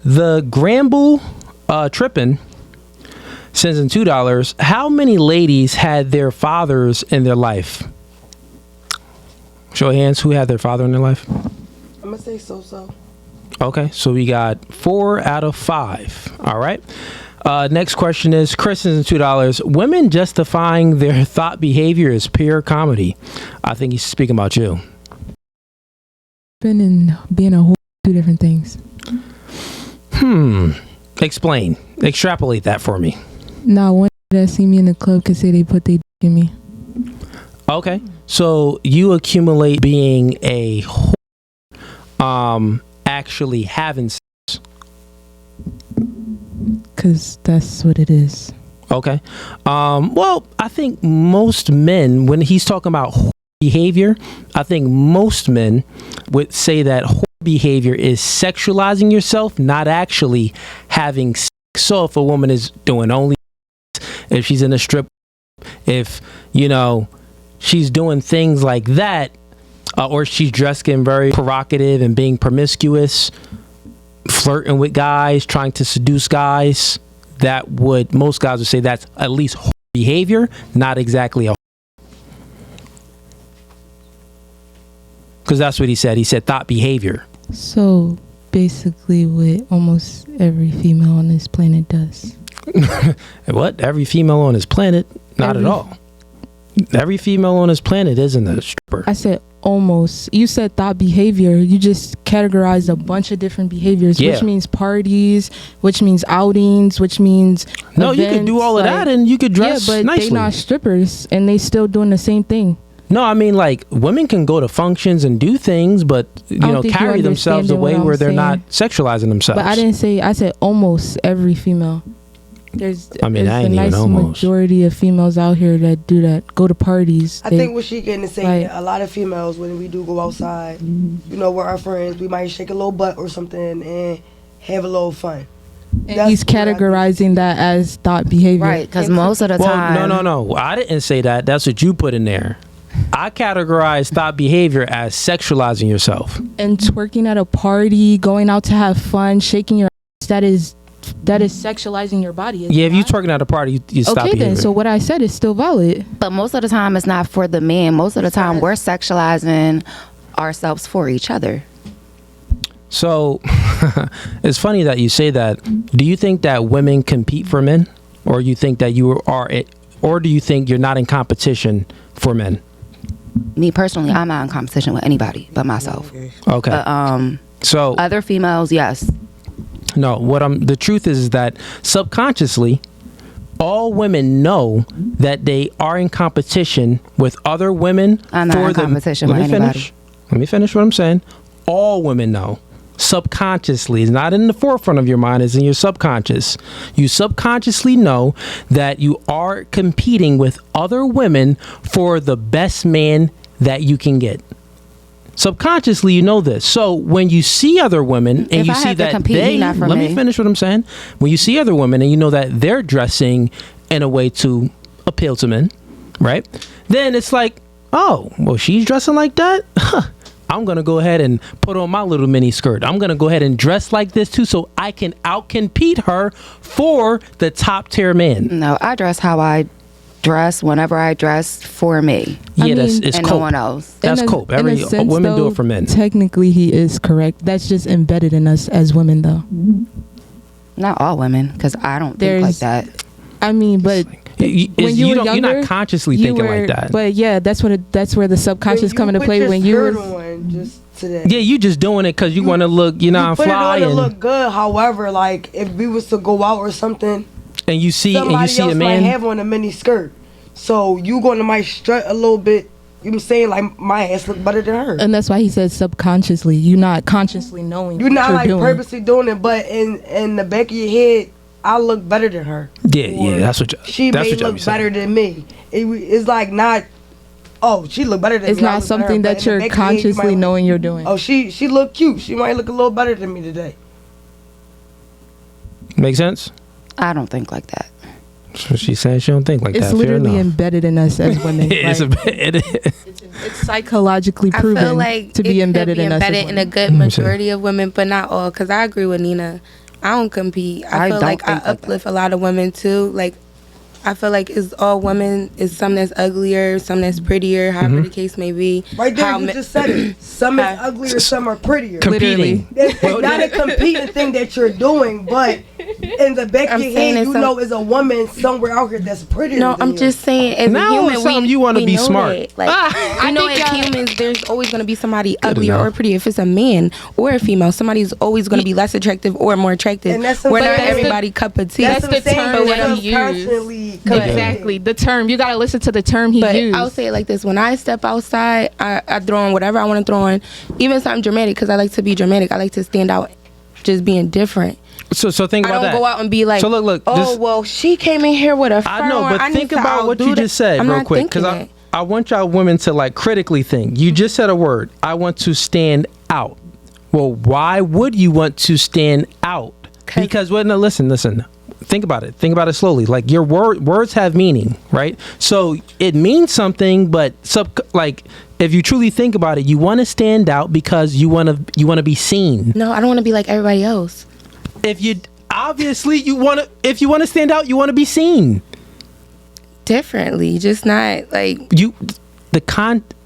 The Gramble Trippin sends in $2. How many ladies had their fathers in their life? Show of hands, who had their father in their life? I'm gonna say so. Okay, so we got 4 out of 5. All right. Next question is Chris sends in $2. Women justifying their thought behavior is pure comedy. I think he's speaking about you. Been in being a whore, two different things. Explain. Extrapolate that for me. Now, one that see me in the club could say they put their dick in me. Okay, so you accumulate being a whore, actually having sex. Because that's what it is. Okay. Well, I think most men, when he's talking about whore behavior, I think most men would say that whore behavior is sexualizing yourself, not actually having sex. So if a woman is doing only, if she's in a strip, if, she's doing things like that, or she's dressing very provocative and being promiscuous, flirting with guys, trying to seduce guys, most guys would say that's at least whore behavior, not exactly a. Because that's what he said. He said thought behavior. So basically what almost every female on this planet does. What? Every female on this planet? Not at all. Every female on this planet isn't a stripper. I said almost. You said thought behavior. You just categorized a bunch of different behaviors, which means parties, which means outings, which means no, events. you could do all of that and you could dress but nicely. They not strippers and they still doing the same thing. No, I mean, like, women can go to functions and do things, but, carry themselves away where they're not sexualizing themselves. But I didn't say, I said almost every female. There's a nice majority of females out here that do that, go to parties. I think what she getting to say, a lot of females, when we do go outside, with our friends, we might shake a little butt or something and have a little fun. And he's categorizing that as thought behavior. Right, because most of the time. No. I didn't say that. That's what you put in there. I categorize thought behavior as sexualizing yourself. And twerking at a party, going out to have fun, shaking your ass, that is sexualizing your body. Yeah, if you're twerking at a party, you stop behavior. Okay, then, so what I said is still valid. But most of the time, it's not for the men. Most of the time, we're sexualizing ourselves for each other. So, it's funny that you say that. Do you think that women compete for men? Or you think that or do you think you're not in competition for men? Me personally, I'm not in competition with anybody but myself. Okay. But, so other females, yes. No, the truth is that subconsciously, all women know that they are in competition with other women. I'm not in competition with anybody. Let me finish what I'm saying. All women know. Subconsciously, it's not in the forefront of your mind, it's in your subconscious. You subconsciously know that you are competing with other women for the best man that you can get. Subconsciously, you know this. So when you see other women and you see that let me finish what I'm saying. When you see other women and you know that they're dressing in a way to appeal to men, right? Then it's like, oh, well, she's dressing like that? I'm going to go ahead and put on my little mini skirt. I'm going to go ahead and dress like this too so I can outcompete her for the top tier man. No, I dress how I dress whenever I dress for me. Yeah, it's cope. No one else. That's cope. Every women do it for men. Technically, he is correct. That's just embedded in us as women, though. Not all women, because I don't think like that. I mean, but you're not consciously thinking like that. But yeah, that's where the subconscious come into play when you were. Today. Yeah, you just doing it because you want to look, fly. Put it on to look good. However, like if we was to go out or something, and you see a man might have on a mini skirt, so you going to might strut a little bit. You know what I'm saying? Like my ass look better than her. And that's why he said subconsciously. You're not consciously knowing. You're not like purposely doing it, but in the back of your head, I look better than her. Yeah, that's what she may look better than me. It's like not. Oh, she look better than me. It's not something that you're consciously knowing you're doing. Oh, she look cute. She might look a little better than me today. Make sense? I don't think like that. So she's saying she don't think like that. It's literally embedded in us as women. It's psychologically proven I feel like to be embedded in us. Embedded in a good majority of women, but not all. Because I agree with Nina. I don't compete. I feel like I uplift a lot of women too. Like, I feel like it's all women. It's some that's uglier, some that's prettier, however the case may be. Right there, you just said it. Some is uglier, some are prettier. Competing. It's not a competing thing that you're doing, but in the back of your head, you know, is a woman somewhere out here that's prettier. No, I'm just saying, as a human, you want to be smart. That. Like, I know as humans, there's always going to be somebody uglier or prettier. If it's a man or a female, somebody's always going to be less attractive or more attractive. And that's We're not everybody cup of tea. That's the term that he used. Exactly, the term. You gotta listen to the term he used. I'll say it like this: when I step outside, I throw on whatever I want to throw on, even something dramatic, because I like to be dramatic. I like to stand out, just being different. So think about that. I don't go out and be like, so look. Oh, well, she came in here with a fur I know, but on. think about what you just said real quick, because I want y'all women to like critically think. You just said a word. I want to stand out. Well, why would you want to stand out? Because listen. Think about it. Think about it slowly. Like your words have meaning, right? So it means something, but if you truly think about it, you want to stand out because you want to be seen. No, I don't want to be like everybody else. If you want to stand out, you want to be seen differently, just not like you.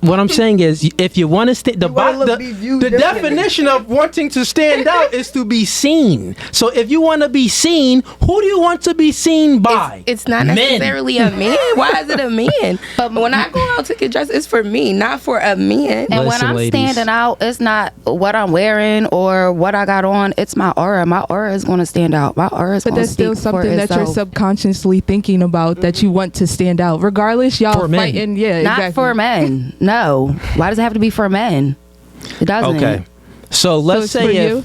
What I'm saying is, if you want to stand, the definition of wanting to stand out is to be seen. So if you want to be seen, who do you want to be seen by? It's not necessarily a man. Why is it a man? But when I go out to get dressed, it's for me, not for a man. And when I'm standing out, it's not what I'm wearing or what I got on. It's my aura. My aura is going to stand out. My aura is going to speak for itself. But that's still something that you're subconsciously thinking about, that you want to stand out. Regardless, y'all fighting. Yeah, not exactly. for men. No. Why does it have to be for men? It doesn't. Okay. So let's say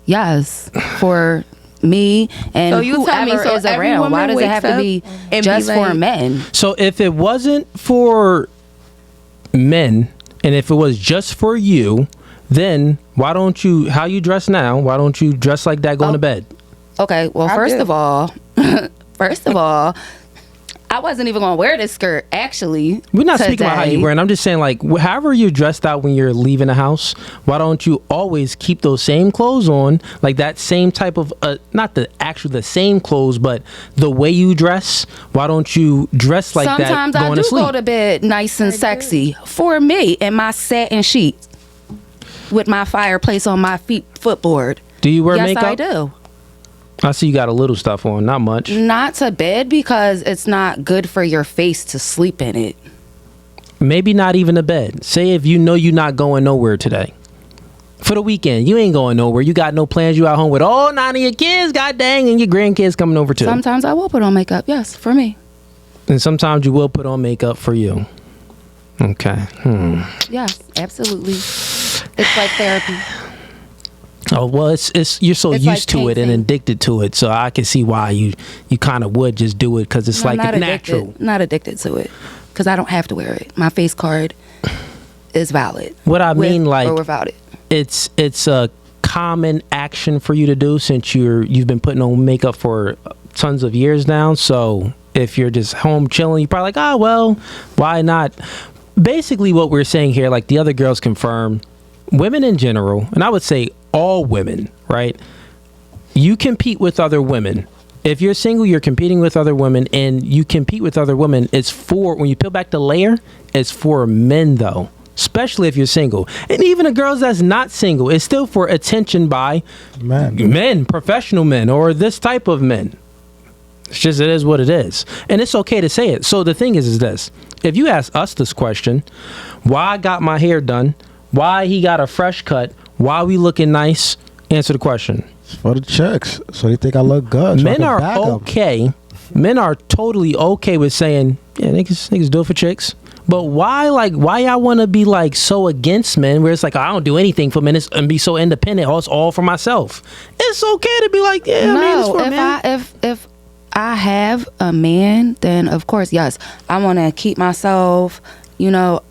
yes, for me and so you whoever is around. Why does it have to be just for men? So if it wasn't for men and if it was just for you, then why don't you, how you dress now, why don't you dress like that going to bed? Okay, well, first of all, I wasn't even going to wear this skirt, actually. We're not speaking about how you wear it. I'm just saying, like, however you're dressed out when you're leaving the house, why don't you always keep those same clothes on, like that same type of, not the same clothes, but the way you dress, why don't you dress like Sometimes that going to sleep? Sometimes I do go to bed nice and sexy for me in my satin sheets with my fireplace on my footboard. Do you wear makeup? Yes, I do. I see you got a little stuff on, not much. Not to bed because it's not good for your face to sleep in it. Maybe not even to bed. Say if you know you're not going nowhere today. For the weekend, you ain't going nowhere. You got no plans. You out home with all 9 of your kids, god dang, and your grandkids coming over too. Sometimes I will put on makeup, yes, for me. And sometimes you will put on makeup for you. Okay. Yes, absolutely. It's like therapy. Oh well, it's you're so used to it and addicted to it, so I can see why you kind of would just do it because it's like it's natural. Not addicted to it because I don't have to wear it. My face card is valid. What I mean, like, or without it, it's a common action for you to do since you've been putting on makeup for tons of years now. So if you're just home chilling, you're probably like, oh well, why not? Basically, what we're saying here, like the other girls confirm, women in general, and I would say all women, right? You compete with other women. If you're single, you're competing with other women, and you compete with other women. It's for, when you peel back the layer, it's for men though, especially if you're single. And even the girls that's not single, it's still for attention by men, professional men, or this type of men. It's just, it is what it is. And it's okay to say it. So the thing is this, if you ask us this question, why I got my hair done, why he got a fresh cut, why we looking nice, answer the question. It's for the checks, so they think I look good. Men are okay. Men are totally okay with saying, yeah, niggas do it for chicks. But why y'all want to be like so against men where it's like, oh, I don't do anything for men and be so independent. Oh, it's all for myself. It's okay to be like, yeah, man, it's for men. If I have a man, then of course, yes, I want to keep myself,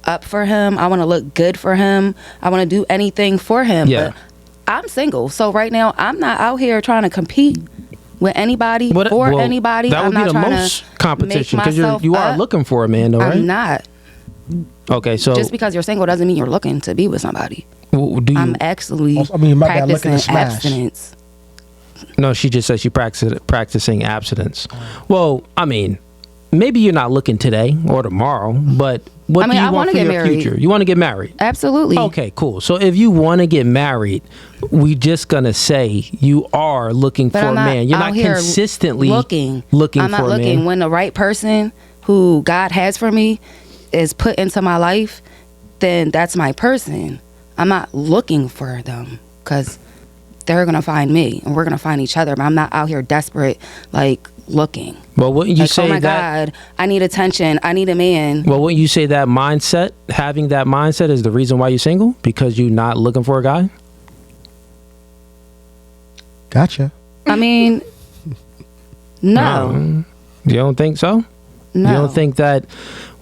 up for him. I want to look good for him. I want to do anything for him. Yeah. But I'm single. So right now, I'm not out here trying to compete with anybody anybody. That would I'm be not the most competition because you are looking for a man, though, right? I'm not. Okay, so just because you're single doesn't mean you're looking to be with somebody. I'm actually practicing abstinence. No, she just said she practicing abstinence. Well, I mean, maybe you're not looking today or tomorrow, but what do you want for your future? You want to get married? Absolutely. Okay, cool. So if you want to get married, we just gonna say you are looking for a man. You're not consistently looking I'm for not a looking. man. When the right person who God has for me is put into my life, then that's my person. I'm not looking for them because they're gonna find me and we're gonna find each other. But I'm not out here desperate, like looking. Well, wouldn't you say oh my that? God, I need attention. I need a man. Well, wouldn't you say that mindset, having that mindset, is the reason why you're single? Because you're not looking for a guy? Gotcha. I mean, no. You don't think so? No. You don't think that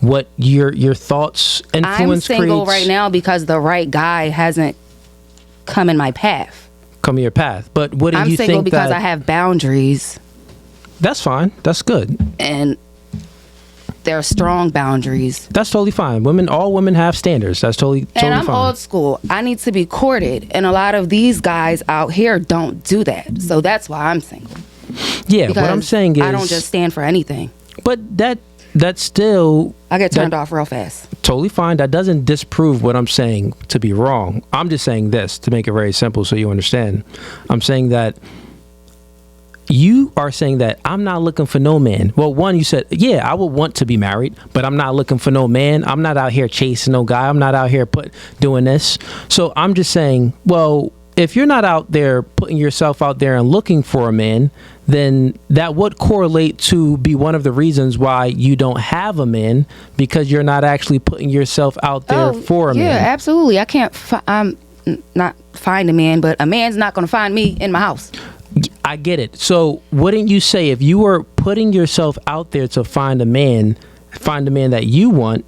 what your thoughts influence I'm single creates, right now because the right guy hasn't come in my path. come in your path? But what do I'm you single think because that, I have boundaries. That's fine. That's good. And they're strong boundaries. That's totally fine. All women have standards. That's totally And I'm fine. old school. I need to be courted. And a lot of these guys out here don't do that. So that's why I'm single. Yeah, Because what I'm saying is, I don't just stand for anything. But that's still I get turned off real fast. totally fine. That doesn't disprove what I'm saying to be wrong. I'm just saying this to make it very simple so you understand. I'm saying that you are saying that I'm not looking for no man. Well, one, you said, yeah, I would want to be married, but I'm not looking for no man. I'm not out here chasing no guy. I'm not out here doing this. So I'm just saying, well, if you're not out there putting yourself out there and looking for a man, then that would correlate to be one of the reasons why you don't have a man, because you're not actually putting yourself out there for a man. Yeah, absolutely. I'm not find a man, but a man's not going to find me in my house. I get it. So wouldn't you say if you were putting yourself out there to find a man that you want,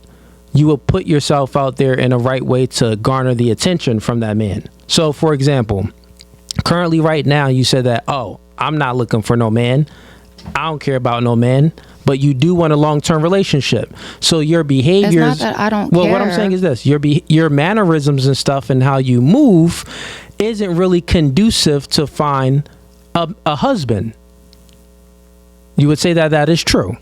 you will put yourself out there in a right way to garner the attention from that man? So for example, currently right now you said that, oh, I'm not looking for no man. I don't care about no man, but you do want a long-term relationship. So your behaviors. It's not that I don't well, care. what I'm saying is this: your mannerisms and stuff and how you move isn't really conducive to find a husband. You would say that is true?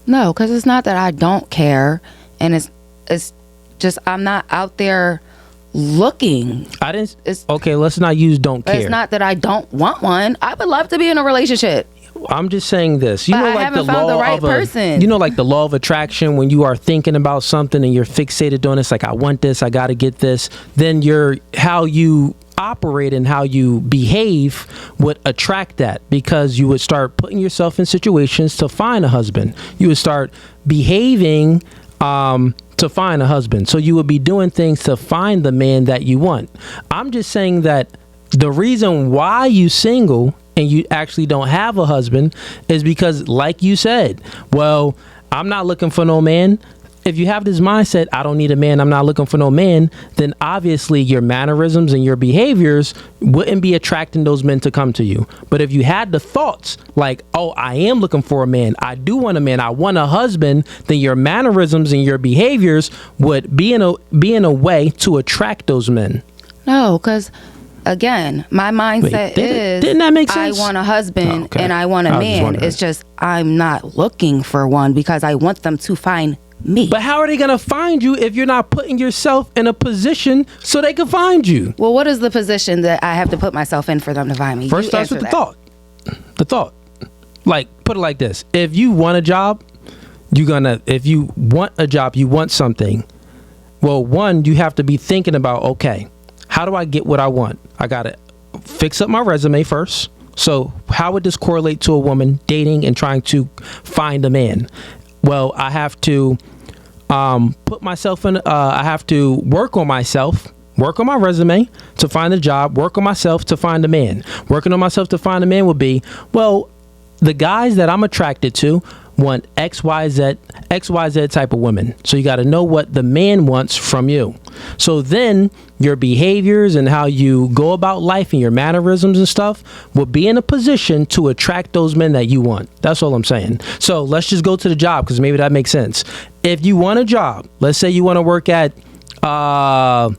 No, because it's not that I don't care, and it's just I'm not out there looking. Okay, let's not use don't care. It's not that I don't want one. I would love to be in a relationship. I'm just saying this. You But know, I like haven't the found law the right of person. You know, like the law of attraction. When you are thinking about something and you're fixated on this, like I want this, I got to get this. Then how you operate and how you behave would attract that, because you would start putting yourself in situations to find a husband. You would start behaving to find a husband. So you would be doing things to find the man that you want. I'm just saying that the reason why you single and you actually don't have a husband is because, like you said, well, I'm not looking for no man. If you have this mindset, I don't need a man, I'm not looking for no man, then obviously your mannerisms and your behaviors wouldn't be attracting those men to come to you. But if you had the thoughts like, oh, I am looking for a man, I do want a man, I want a husband, then your mannerisms and your behaviors would be in a way to attract those men. No, because again, my mindset didn't that make sense? I want a husband and I want a I was just man. wondering. It's just I'm not looking for one because I want them to find me. But how are they gonna find you if you're not putting yourself in a position so they can find you? Well, what is the position that I have to put myself in for them to find me? First starts with the thought. The thought. Like, put it like this: if you want a job, if you want a job, you want something. Well, one, you have to be thinking about, okay, how do I get what I want? I gotta fix up my resume first. So how would this correlate to a woman dating and trying to find a man? Well, I have to put myself in, I have to work on myself, work on my resume to find a job, work on myself to find a man. Working on myself to find a man would be, well, the guys that I'm attracted to want XYZ type of women. So you got to know what the man wants from you. So then your behaviors and how you go about life and your mannerisms and stuff will be in a position to attract those men that you want. That's all I'm saying. So let's just go to the job, because maybe that makes sense. If you want a job, let's say you want to work at a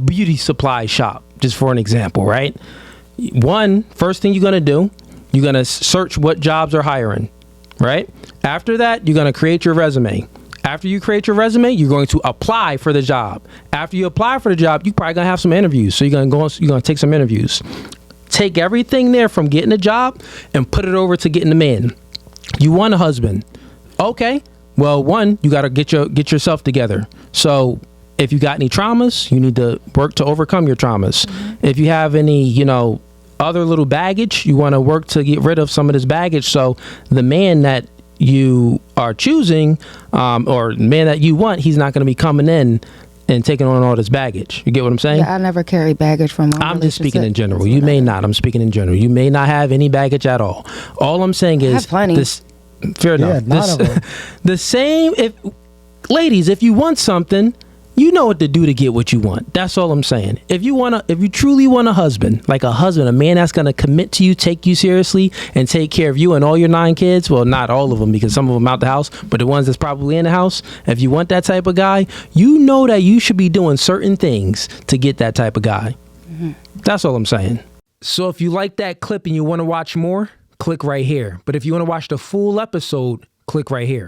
beauty supply shop, just for an example, right? First thing you're going to do, you're going to search what jobs are hiring, right? After that, you're going to create your resume. After you create your resume, you're going to apply for the job. After you apply for the job, you're probably going to have some interviews. So you're going to take some interviews. Take everything there from getting a job and put it over to getting the man. You want a husband. Okay. Well, one, you got to get yourself together. So if you got any traumas, you need to work to overcome your traumas. Mm-hmm. If you have any, other little baggage, you want to work to get rid of some of this baggage. So the man that you are choosing, or the man that you want, he's not going to be coming in and taking on all this baggage. You get what I'm saying? Yeah, I never carry baggage from my I'm just speaking in general. You may not. I'm speaking in general. You may not have any baggage at all. All I'm saying is this. Fair enough. The same. Ladies, if you want something, you know what to do to get what you want. That's all I'm saying. If you truly want a husband, a man that's going to commit to you, take you seriously, and take care of you and all your 9 kids, well, not all of them because some of them out the house, but the ones that's probably in the house, if you want that type of guy, you know that you should be doing certain things to get that type of guy. Mm-hmm. That's all I'm saying. So if you like that clip and you want to watch more, click right here. But if you want to watch the full episode, click right here.